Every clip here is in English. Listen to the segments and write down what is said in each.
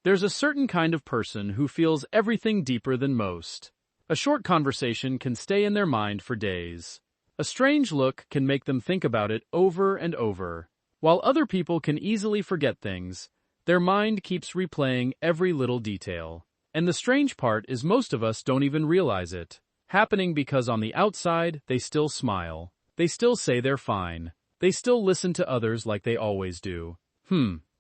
There's a certain kind of person who feels everything deeper than most. A short conversation can stay in their mind for days. A strange look can make them think about it over and over. While other people can easily forget things, their mind keeps replaying every little detail. And the strange part is most of us don't even realize it. Happening because on the outside, they still smile. They still say they're fine. They still listen to others like they always do.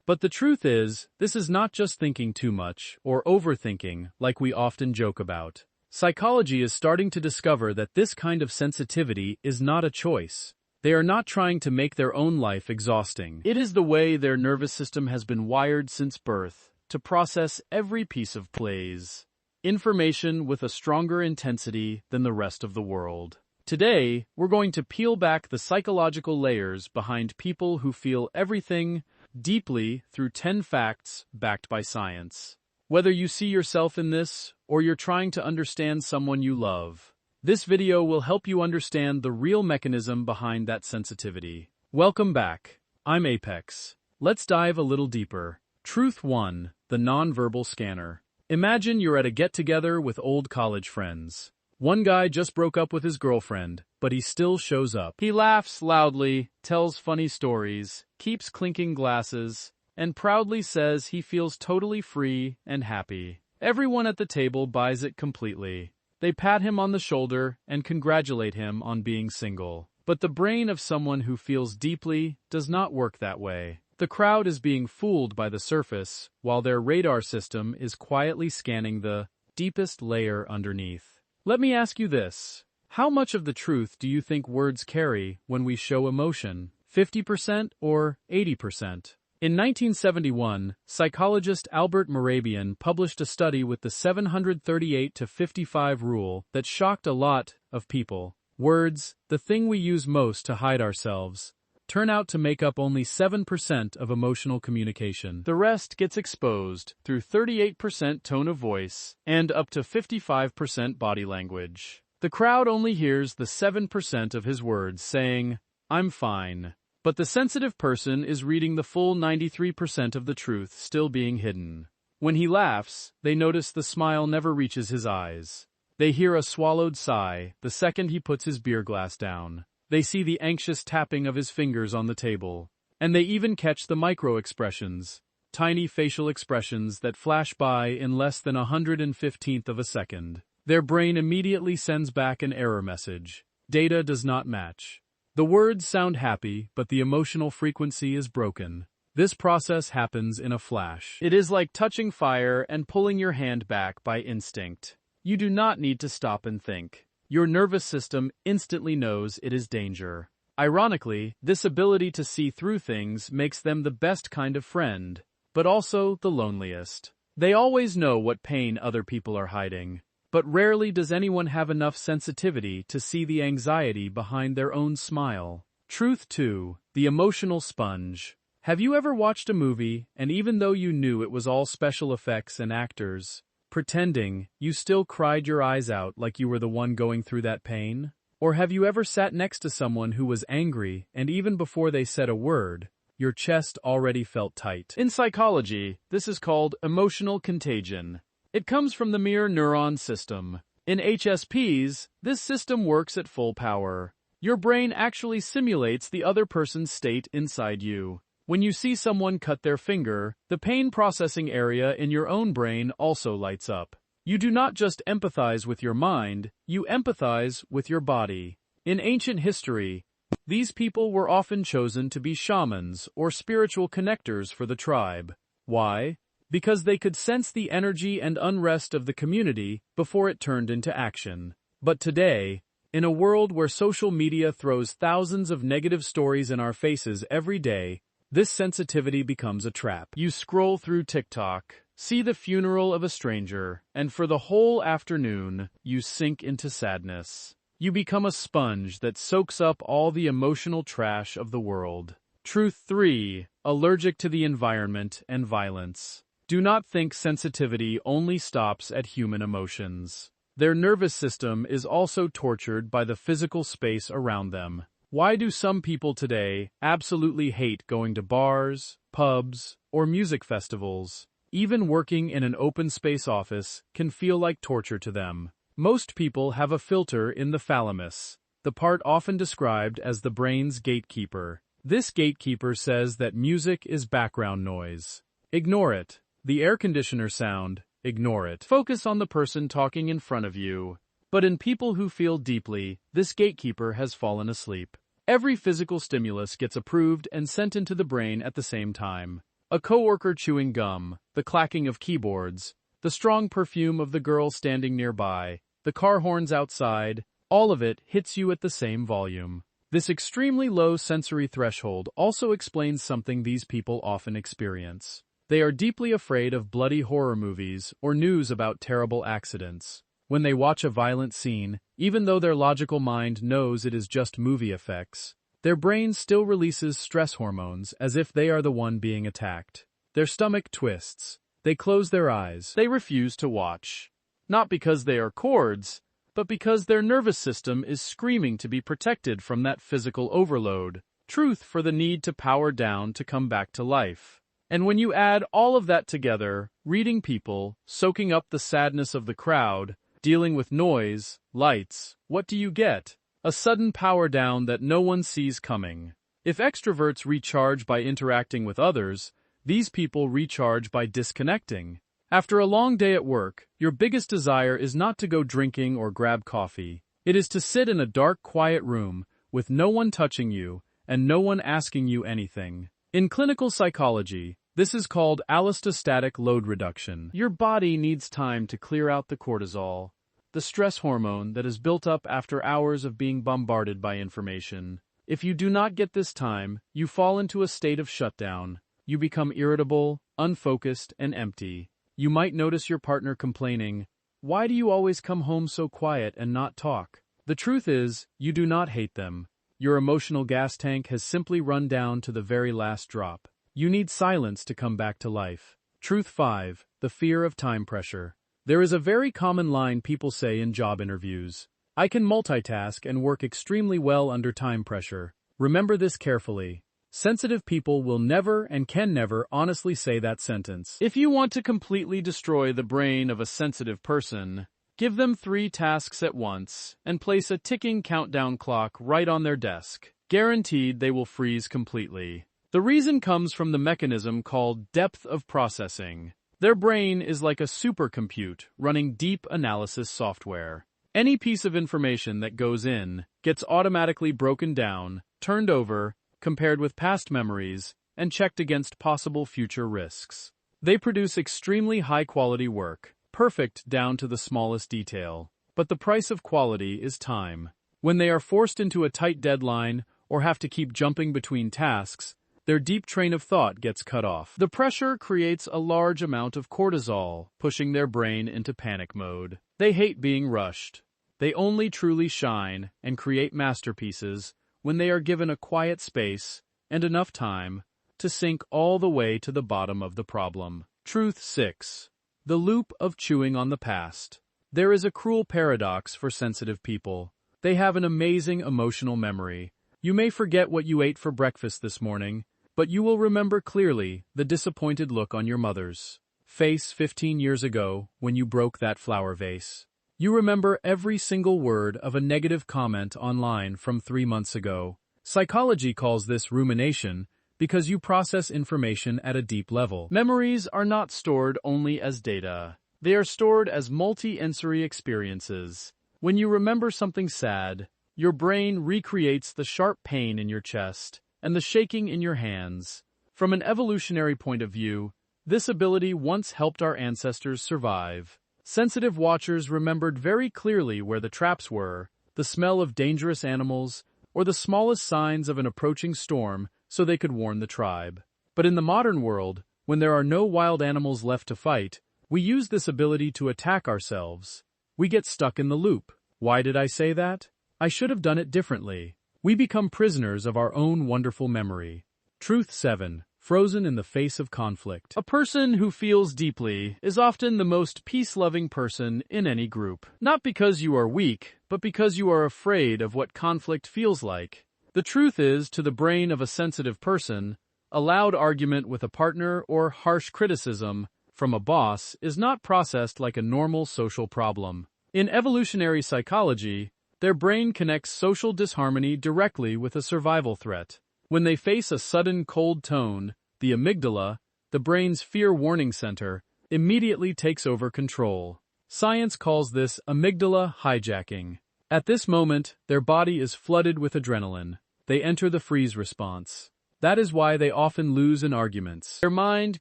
But the truth is, this is not just thinking too much or overthinking like we often joke about. Psychology is starting to discover that this kind of sensitivity is not a choice. They are not trying to make their own life exhausting. It is the way their nervous system has been wired since birth, to process every piece of plays. Information with a stronger intensity than the rest of the world. Today, we're going to peel back the psychological layers behind people who feel everything deeply through 10 facts backed by science. Whether you see yourself in this, or you're trying to understand someone you love, this video will help you understand the real mechanism behind that sensitivity. Welcome back. I'm Apex. Let's dive a little deeper. Truth 1. The nonverbal scanner. Imagine you're at a get-together with old college friends. One guy just broke up with his girlfriend, but he still shows up. He laughs loudly, tells funny stories, keeps clinking glasses, and proudly says he feels totally free and happy. Everyone at the table buys it completely. They pat him on the shoulder and congratulate him on being single. But the brain of someone who feels deeply does not work that way. The crowd is being fooled by the surface, while their radar system is quietly scanning the deepest layer underneath. Let me ask you this. How much of the truth do you think words carry when we show emotion? 50% or 80%? In 1971, psychologist Albert Mehrabian published a study with the 738-55 rule that shocked a lot of people. Words, the thing we use most to hide ourselves, turn out to make up only 7% of emotional communication. The rest gets exposed through 38% tone of voice and up to 55% body language. The crowd only hears the 7% of his words saying, "I'm fine." But the sensitive person is reading the full 93% of the truth still being hidden. When he laughs, they notice the smile never reaches his eyes. They hear a swallowed sigh the second he puts his beer glass down. They see the anxious tapping of his fingers on the table. And they even catch the micro-expressions, tiny facial expressions that flash by in less than 1/115th of a second. Their brain immediately sends back an error message. Data does not match. The words sound happy, but the emotional frequency is broken. This process happens in a flash. It is like touching fire and pulling your hand back by instinct. You do not need to stop and think. Your nervous system instantly knows it is danger. Ironically, this ability to see through things makes them the best kind of friend, but also the loneliest. They always know what pain other people are hiding, but rarely does anyone have enough sensitivity to see the anxiety behind their own smile. Truth 2. The emotional sponge. Have you ever watched a movie, and even though you knew it was all special effects and actors, pretending, you still cried your eyes out like you were the one going through that pain? Or have you ever sat next to someone who was angry and even before they said a word, your chest already felt tight? In psychology, this is called emotional contagion. It comes from the mirror neuron system. In HSPs, this system works at full power. Your brain actually simulates the other person's state inside you. When you see someone cut their finger, the pain processing area in your own brain also lights up. You do not just empathize with your mind, you empathize with your body. In ancient history, these people were often chosen to be shamans or spiritual connectors for the tribe. Why? Because they could sense the energy and unrest of the community before it turned into action. But today, in a world where social media throws thousands of negative stories in our faces every day, this sensitivity becomes a trap. You scroll through TikTok, see the funeral of a stranger, and for the whole afternoon, you sink into sadness. You become a sponge that soaks up all the emotional trash of the world. Truth 3. Allergic to the environment and violence. Do not think sensitivity only stops at human emotions. Their nervous system is also tortured by the physical space around them. Why do some people today absolutely hate going to bars, pubs, or music festivals? Even working in an open space office can feel like torture to them. Most people have a filter in the thalamus, the part often described as the brain's gatekeeper. This gatekeeper says that music is background noise. Ignore it. The air conditioner sound, ignore it. Focus on the person talking in front of you. But in people who feel deeply, this gatekeeper has fallen asleep. Every physical stimulus gets approved and sent into the brain at the same time. A coworker chewing gum, the clacking of keyboards, the strong perfume of the girl standing nearby, the car horns outside, all of it hits you at the same volume. This extremely low sensory threshold also explains something these people often experience. They are deeply afraid of bloody horror movies or news about terrible accidents. When they watch a violent scene, even though their logical mind knows it is just movie effects, their brain still releases stress hormones as if they are the one being attacked. Their stomach twists. They close their eyes. They refuse to watch. Not because they are cowards, but because their nervous system is screaming to be protected from that physical overload. Truth for the need to power down to come back to life. And when you add all of that together, reading people, soaking up the sadness of the crowd, dealing with noise, lights, what do you get? A sudden power down that no one sees coming. If extroverts recharge by interacting with others, these people recharge by disconnecting. After a long day at work, your biggest desire is not to go drinking or grab coffee. It is to sit in a dark, quiet room with no one touching you and no one asking you anything. In clinical psychology, this is called allostatic load reduction. Your body needs time to clear out the cortisol, the stress hormone that is built up after hours of being bombarded by information. If you do not get this time, you fall into a state of shutdown. You become irritable, unfocused, and empty. You might notice your partner complaining, "Why do you always come home so quiet and not talk?" The truth is, you do not hate them. Your emotional gas tank has simply run down to the very last drop. You need silence to come back to life. Truth 5. The fear of time pressure. There is a very common line people say in job interviews. I can multitask and work extremely well under time pressure. Remember this carefully. Sensitive people will never and can never honestly say that sentence. If you want to completely destroy the brain of a sensitive person, give them 3 tasks at once and place a ticking countdown clock right on their desk. Guaranteed they will freeze completely. The reason comes from the mechanism called depth of processing. Their brain is like a supercompute running deep analysis software. Any piece of information that goes in gets automatically broken down, turned over, compared with past memories, and checked against possible future risks. They produce extremely high-quality work, perfect down to the smallest detail. But the price of quality is time. When they are forced into a tight deadline or have to keep jumping between tasks, their deep train of thought gets cut off. The pressure creates a large amount of cortisol, pushing their brain into panic mode. They hate being rushed. They only truly shine and create masterpieces when they are given a quiet space and enough time to sink all the way to the bottom of the problem. Truth 6. The loop of chewing on the past. There is a cruel paradox for sensitive people. They have an amazing emotional memory. You may forget what you ate for breakfast this morning, but you will remember clearly the disappointed look on your mother's face 15 years ago when you broke that flower vase. You remember every single word of a negative comment online from 3 months ago. Psychology calls this rumination because you process information at a deep level. Memories are not stored only as data. They are stored as multi-sensory experiences. When you remember something sad, your brain recreates the sharp pain in your chest and the shaking in your hands. From an evolutionary point of view, this ability once helped our ancestors survive. Sensitive watchers remembered very clearly where the traps were, the smell of dangerous animals, or the smallest signs of an approaching storm so they could warn the tribe. But in the modern world, when there are no wild animals left to fight, we use this ability to attack ourselves. We get stuck in the loop. Why did I say that? I should have done it differently. We become prisoners of our own wonderful memory. Truth 7. Frozen in the face of conflict. A person who feels deeply is often the most peace-loving person in any group. Not because you are weak, but because you are afraid of what conflict feels like. The truth is, to the brain of a sensitive person, a loud argument with a partner or harsh criticism from a boss is not processed like a normal social problem. In evolutionary psychology, their brain connects social disharmony directly with a survival threat. When they face a sudden cold tone, the amygdala, the brain's fear warning center, immediately takes over control. Science calls this amygdala hijacking. At this moment, their body is flooded with adrenaline. They enter the freeze response. That is why they often lose in arguments. Their mind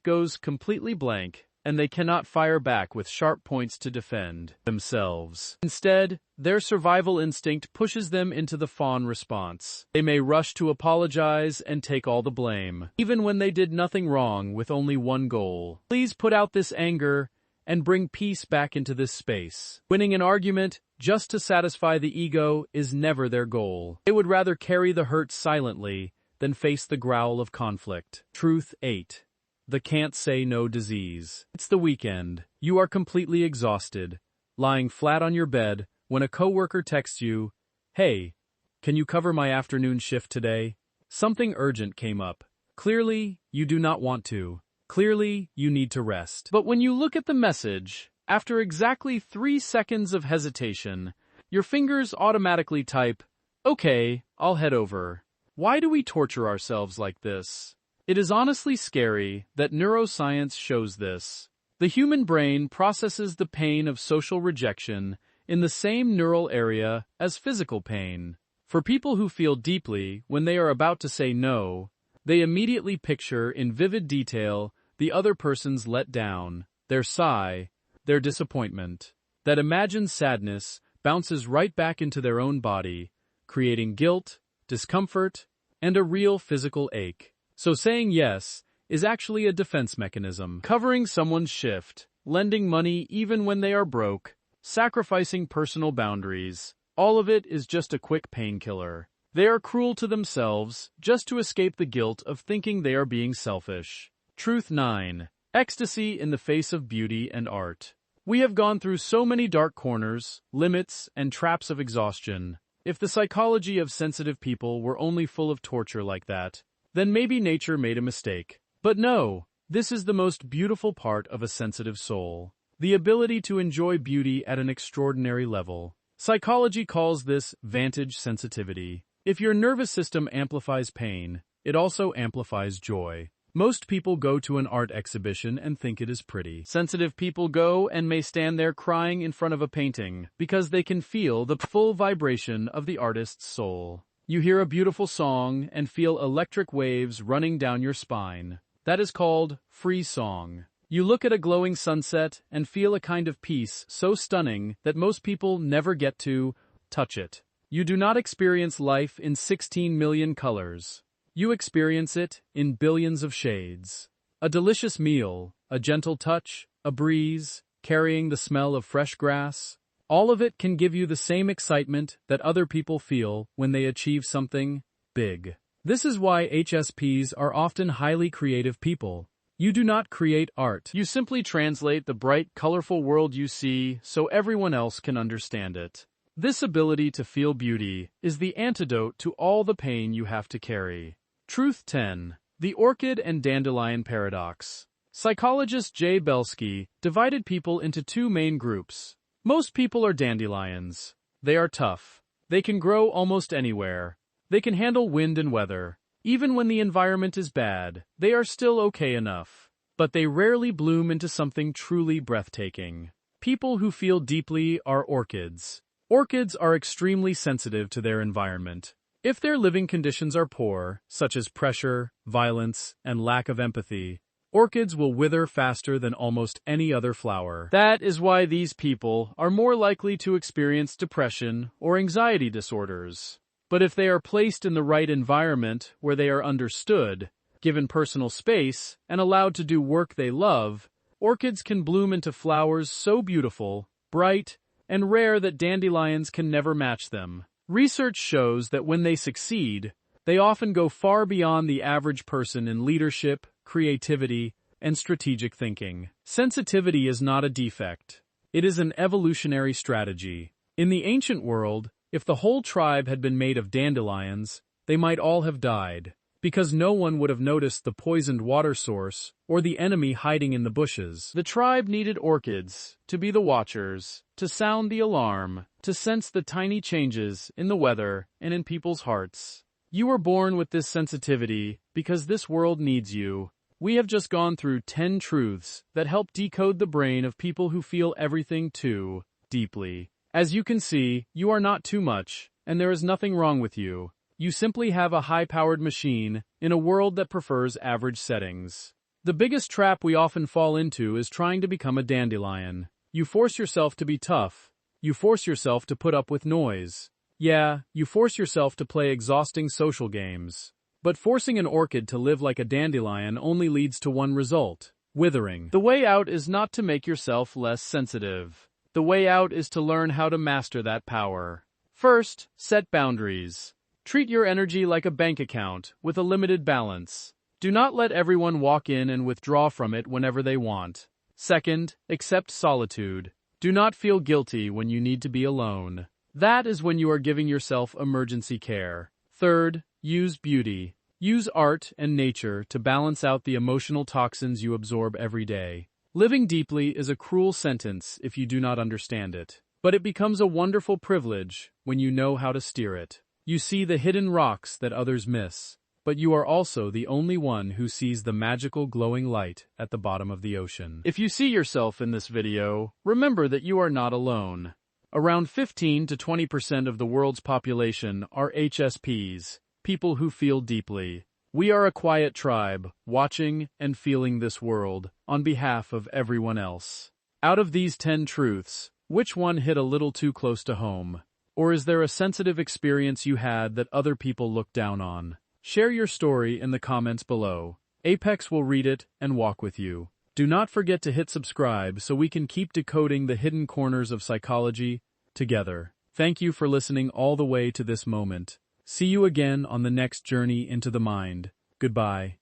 goes completely blank, and they cannot fire back with sharp points to defend themselves. Instead, their survival instinct pushes them into the fawn response. They may rush to apologize and take all the blame, even when they did nothing wrong with only one goal. Please put out this anger and bring peace back into this space. Winning an argument just to satisfy the ego is never their goal. They would rather carry the hurt silently than face the growl of conflict. Truth 8. The can't say no disease. It's the weekend. You are completely exhausted, lying flat on your bed when a coworker texts you, "Hey, can you cover my afternoon shift today?" Something urgent came up. Clearly, you do not want to. Clearly, you need to rest. But when you look at the message, after exactly 3 seconds of hesitation, your fingers automatically type, "Okay, I'll head over." Why do we torture ourselves like this? It is honestly scary that neuroscience shows this. The human brain processes the pain of social rejection in the same neural area as physical pain. For people who feel deeply when they are about to say no, they immediately picture in vivid detail the other person's letdown, their sigh, their disappointment. That imagined sadness bounces right back into their own body, creating guilt, discomfort, and a real physical ache. So saying yes is actually a defense mechanism. Covering someone's shift, lending money even when they are broke, sacrificing personal boundaries, all of it is just a quick painkiller. They are cruel to themselves just to escape the guilt of thinking they are being selfish. Truth 9. Ecstasy in the face of beauty and art. We have gone through so many dark corners, limits, and traps of exhaustion. If the psychology of sensitive people were only full of torture like that, then maybe nature made a mistake. But no, this is the most beautiful part of a sensitive soul. The ability to enjoy beauty at an extraordinary level. Psychology calls this vantage sensitivity. If your nervous system amplifies pain, it also amplifies joy. Most people go to an art exhibition and think it is pretty. Sensitive people go and may stand there crying in front of a painting because they can feel the full vibration of the artist's soul. You hear a beautiful song and feel electric waves running down your spine. That is called free song. You look at a glowing sunset and feel a kind of peace so stunning that most people never get to touch it. You do not experience life in 16 million colors. You experience it in billions of shades. A delicious meal, a gentle touch, a breeze, carrying the smell of fresh grass. All of it can give you the same excitement that other people feel when they achieve something big. This is why HSPs are often highly creative people. You do not create art. You simply translate the bright, colorful world you see so everyone else can understand it. This ability to feel beauty is the antidote to all the pain you have to carry. Truth 10. The orchid and dandelion paradox. Psychologist Jay Belsky divided people into 2 main groups. Most people are dandelions. They are tough. They can grow almost anywhere. They can handle wind and weather. Even when the environment is bad, they are still okay enough. But they rarely bloom into something truly breathtaking. People who feel deeply are orchids. Orchids are extremely sensitive to their environment. If their living conditions are poor, such as pressure, violence, and lack of empathy, orchids will wither faster than almost any other flower. That is why these people are more likely to experience depression or anxiety disorders. But if they are placed in the right environment where they are understood, given personal space, and allowed to do work they love, orchids can bloom into flowers so beautiful, bright, and rare that dandelions can never match them. Research shows that when they succeed, they often go far beyond the average person in leadership, creativity, and strategic thinking. Sensitivity is not a defect. It is an evolutionary strategy. In the ancient world, if the whole tribe had been made of dandelions, they might all have died. because no one would have noticed the poisoned water source or the enemy hiding in the bushes. The tribe needed orchids to be the watchers, to sound the alarm, to sense the tiny changes in the weather and in people's hearts. You were born with this sensitivity because this world needs you. We have just gone through 10 truths that help decode the brain of people who feel everything too deeply. As you can see, you are not too much, and there is nothing wrong with you. You simply have a high-powered machine in a world that prefers average settings. The biggest trap we often fall into is trying to become a dandelion. You force yourself to be tough. You force yourself to put up with noise. Yeah, you force yourself to play exhausting social games. But forcing an orchid to live like a dandelion only leads to one result: withering. The way out is not to make yourself less sensitive. The way out is to learn how to master that power. First, set boundaries. Treat your energy like a bank account with a limited balance. Do not let everyone walk in and withdraw from it whenever they want. Second, accept solitude. Do not feel guilty when you need to be alone. That is when you are giving yourself emergency care. Third, use beauty. Use art and nature to balance out the emotional toxins you absorb every day. Living deeply is a cruel sentence if you do not understand it, but it becomes a wonderful privilege when you know how to steer it. You see the hidden rocks that others miss, but you are also the only one who sees the magical glowing light at the bottom of the ocean. If you see yourself in this video, remember that you are not alone. Around 15 to 20% of the world's population are HSPs, people who feel deeply. We are a quiet tribe, watching and feeling this world on behalf of everyone else. Out of these 10 truths, which one hit a little too close to home? Or is there a sensitive experience you had that other people look down on? Share your story in the comments below. Apex will read it and walk with you. Do not forget to hit subscribe so we can keep decoding the hidden corners of psychology together. Thank you for listening all the way to this moment. See you again on the next journey into the mind. Goodbye.